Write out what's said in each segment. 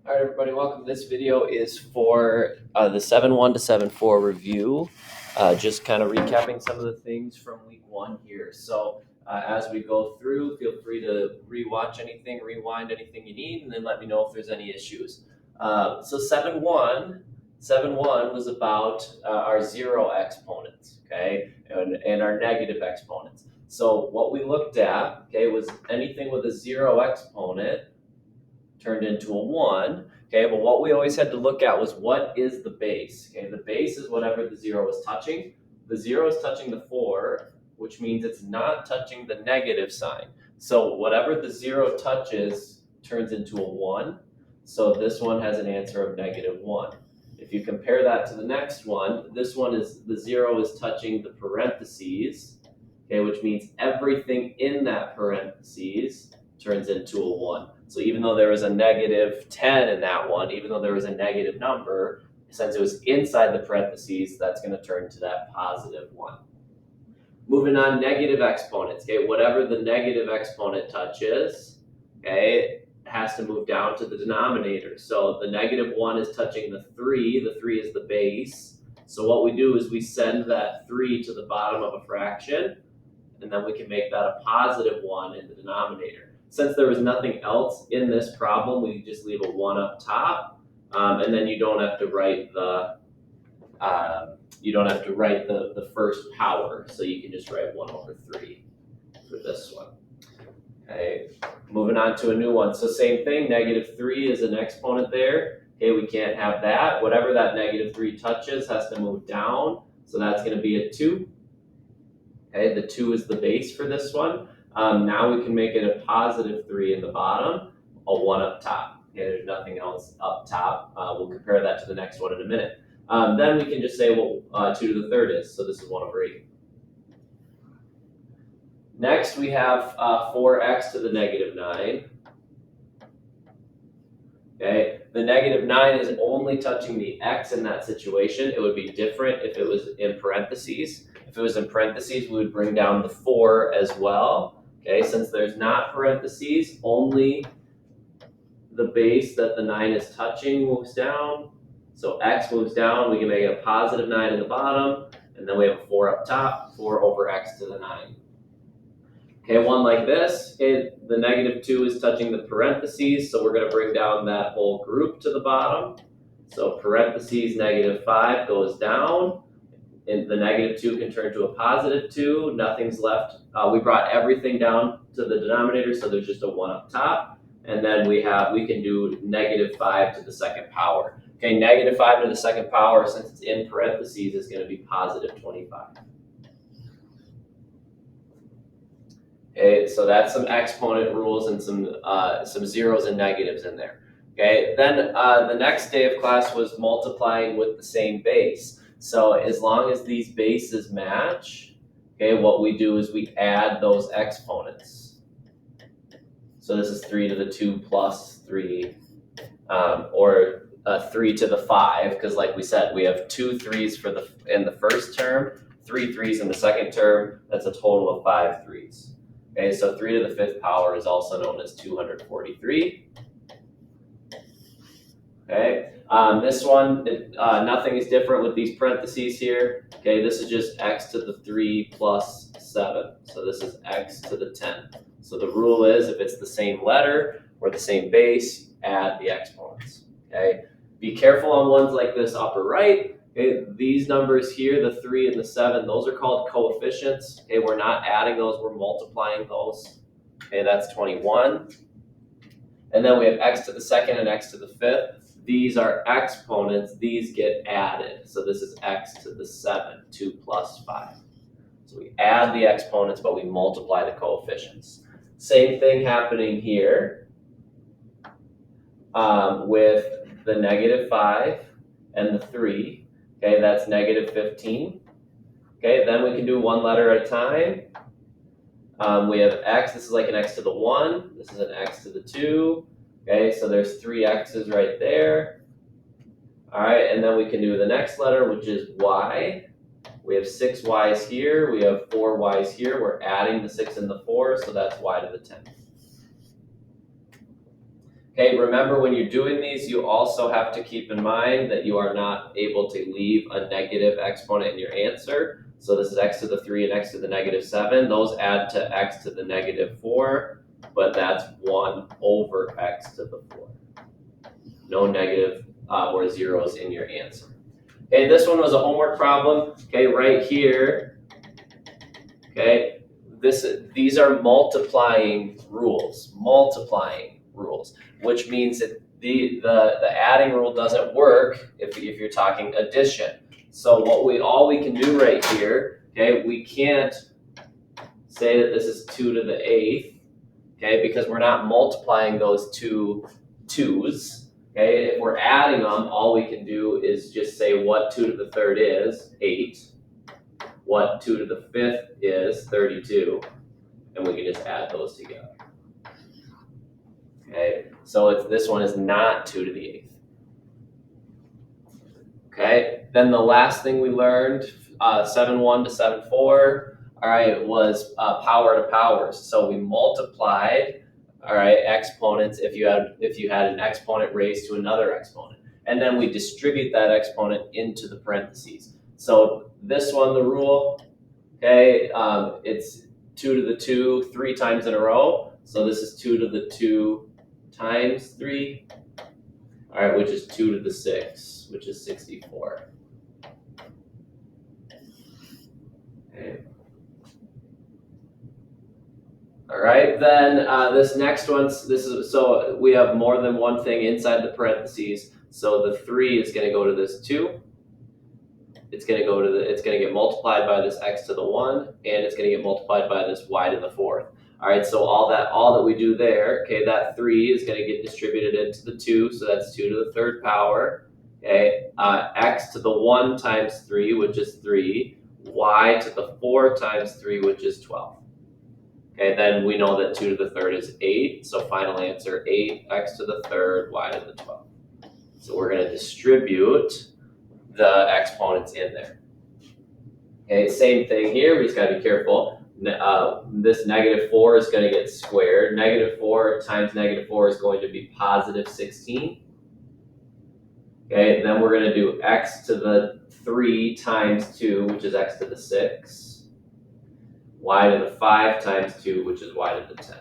All right, everybody, welcome. This video is for the 7-1 to 7-4 review. Just kind of recapping some of the things from week one here. So as we go through, feel free to rewatch anything, rewind anything you need, and then let me know if there's any issues. So 7-1 was about our zero exponents, okay, and our negative exponents. So what we looked at, okay, was anything with a zero exponent turned into a 1. Okay, but what we always had to look at was what is the base? Okay, the base is whatever the 0 is touching. The 0 is touching the 4, which means it's not touching the negative sign. So whatever the 0 touches turns into a 1. So this one has an answer of -1. If you compare that to the next one, this one is the 0 is touching the parentheses, okay, which means everything in that parentheses turns into a 1. So even though there was a -10 in that one, even though there was a negative number, since it was inside the parentheses, that's going to turn to that +1. Moving on, negative exponents. Okay, whatever the negative exponent touches, okay, has to move down to the denominator. So the -1 is touching the 3. The 3 is the base. So what we do is we send that 3 to the bottom of a fraction, and then we can make that a +1 in the denominator. Since there was nothing else in this problem, we just leave a 1 up top, and then you don't have to write the first power, so you can just write 1/3 for this one. Okay, moving on to a new one. So same thing, -3 is an exponent there. Okay, we can't have that. Whatever that -3 touches has to move down, so that's going to be a 2. Okay, the 2 is the base for this one. Now we can make it a +3 in the bottom, a 1 up top. Okay, there's nothing else up top. We'll compare that to the next one in a minute. Then we can just say what 2 to the third is. So this is 1/8. Next, we have 4x to the -9. Okay, the -9 is only touching the x in that situation. It would be different if it was in parentheses. If it was in parentheses, we would bring down the 4 as well. Okay, since there's not parentheses, only the base that the 9 is touching moves down. So x moves down, we can make it a +9 in the bottom, and then we have a 4 up top, 4 over x to the 9. Okay, one like this, okay, the -2 is touching the parentheses, so we're going to bring down that whole group to the bottom. So parentheses -5 goes down, and the -2 can turn to a +2, nothing's left. We brought everything down to the denominator, so there's just a 1 up top, and then we can do -5 to the second power. Okay, -5 to the second power, since it's in parentheses, is going to be +25. Okay, so that's some exponent rules and some zeros and negatives in there. Okay, then the next day of class was multiplying with the same base. So as long as these bases match, okay, what we do is we add those exponents. So this is 3 to the 2 plus 3, or 3 to the 5, because like we said, we have 2 3s in the first term, 3 3s in the second term. That's a total of 5 3s. Okay, so 3 to the 5th power is also known as 243. Okay, this one, nothing is different with these parentheses here. Okay, this is just x to the 3 plus 7. So this is x to the 10. So the rule is if it's the same letter or the same base, add the exponents. Okay, be careful on ones like this upper right. Okay, these numbers here, the 3 and the 7, those are called coefficients. Okay, we're not adding those, we're multiplying those. Okay, that's 21. And then we have x to the second and x to the 5th. These are exponents, these get added. So this is x to the 7, 2 plus 5. So we add the exponents, but we multiply the coefficients. Same thing happening here with the -5 and the 3. Okay, that's -15. Okay, then we can do one letter at a time. We have x, this is like an x to the 1, this is an x to the 2. Okay, so there's 3 x's right there. All right, and then we can do the next letter, which is y. We have 6 y's here, we have 4 y's here. We're adding the 6 and the 4, so that's y to the 10th. Okay, remember when you're doing these, you also have to keep in mind that you are not able to leave a negative exponent in your answer. So this is x to the 3 and x to the negative 7. Those add to x to the negative 4, but that's 1 over x to the 4. No negative or zeros in your answer. Okay, this one was a homework problem. Okay, right here. Okay, these are multiplying rules, which means that the adding rule doesn't work if you're talking addition. So all we can do right here, okay, we can't say that this is 2 to the 8th, okay, because we're not multiplying those two 2's. Okay, if we're adding them, all we can do is just say what 2 to the 3rd is, 8. What 2 to the 5th is, 32. And we can just add those together. Okay, so this one is not 2 to the 8th. Okay, then the last thing we learned, 7-1 to 7-4, all right, was power to powers. So we multiplied, all right, exponents if you had an exponent raised to another exponent. And then we distribute that exponent into the parentheses. So this one, the rule, okay, it's 2 to the 2 3 times in a row. So this is 2 to the 2 times 3, all right, which is 2 to the 6, which is 64. Okay. All right, then this next one, so we have more than one thing inside the parentheses. So the 3 is going to go to this 2. It's going to get multiplied by this x to the 1, and it's going to get multiplied by this y to the 4th. All right, so all that we do there, okay, that 3 is going to get distributed into the 2, so that's 2 to the 3rd power. Okay, x to the 1 times 3, which is 3, y to the 4 times 3, which is 12. Okay, then we know that 2 to the 3rd is 8, so final answer 8, x to the 3rd, y to the 12. So we're going to distribute the exponents in there. Okay, same thing here, we just got to be careful. This negative 4 is going to get squared. Negative 4 times negative 4 is going to be positive 16. Okay, then we're going to do x to the 3 times 2, which is x to the 6. Y to the 5 times 2, which is y to the 10.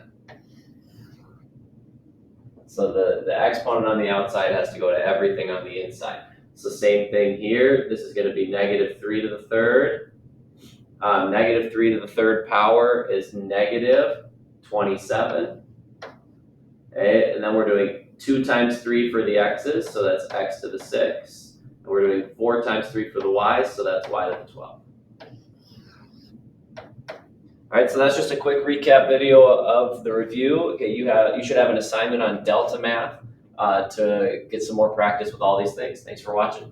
So the exponent on the outside has to go to everything on the inside. So same thing here. This is going to be negative 3 to the 3rd. Negative 3 to the 3rd power is negative 27. Okay, and then we're doing 2 times 3 for the x's, so that's x to the 6. And we're doing 4 times 3 for the y's, so that's y to the 12. All right, so that's just a quick recap video of the review. Okay, you should have an assignment on Delta Math to get some more practice with all these things. Thanks for watching.